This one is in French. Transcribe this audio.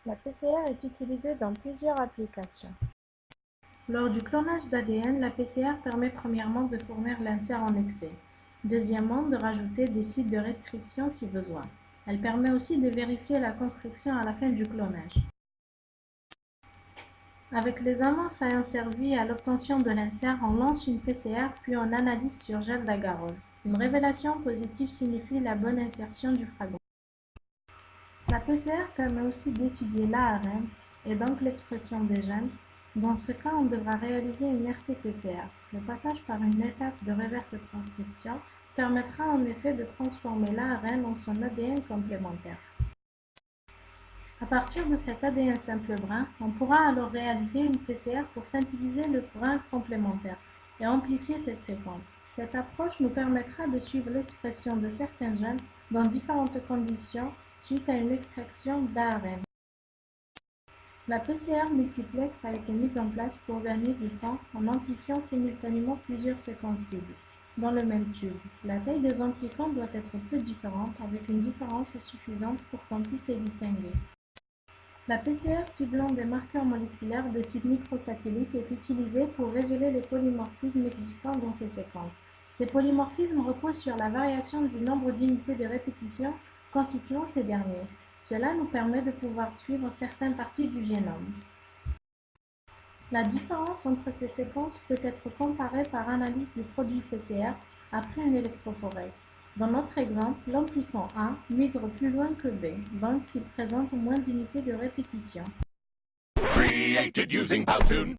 La PCR est utilisée dans plusieurs applications. Lors du clonage d'ADN, la PCR permet premièrement de fournir l'insert en excès. Deuxièmement, de rajouter des sites de restriction si besoin. Elle permet aussi de vérifier la construction à la fin du clonage. Avec les avances ayant servi à l'obtention de l'insert, on lance une PCR puis on analyse sur gel d'agarose. Une révélation positive signifie la bonne insertion du fragment. La PCR permet aussi d'étudier l'ARN et donc l'expression des gènes. Dans ce cas, on devra réaliser une RT-PCR. Le passage par une étape de reverse transcription permettra en effet de transformer l'ARN en son ADN complémentaire. À partir de cet ADN simple brin, on pourra alors réaliser une PCR pour synthétiser le brin complémentaire et amplifier cette séquence. Cette approche nous permettra de suivre l'expression de certains gènes dans différentes conditions suite à une extraction d'ARN. La PCR multiplex a été mise en place pour gagner du temps en amplifiant simultanément plusieurs séquences cibles dans le même tube. La taille des amplicants doit être peu différente avec une différence suffisante pour qu'on puisse les distinguer. La PCR ciblant des marqueurs moléculaires de type microsatellite est utilisée pour révéler les polymorphismes existants dans ces séquences. Ces polymorphismes reposent sur la variation du nombre d'unités de répétition constituant ces derniers. Cela nous permet de pouvoir suivre certaines parties du génome. La différence entre ces séquences peut être comparée par analyse du produit PCR après une électrophorèse. Dans notre exemple, l'amplicant A migre plus loin que B, donc il présente moins d'unités de répétition. Created using Powtoon.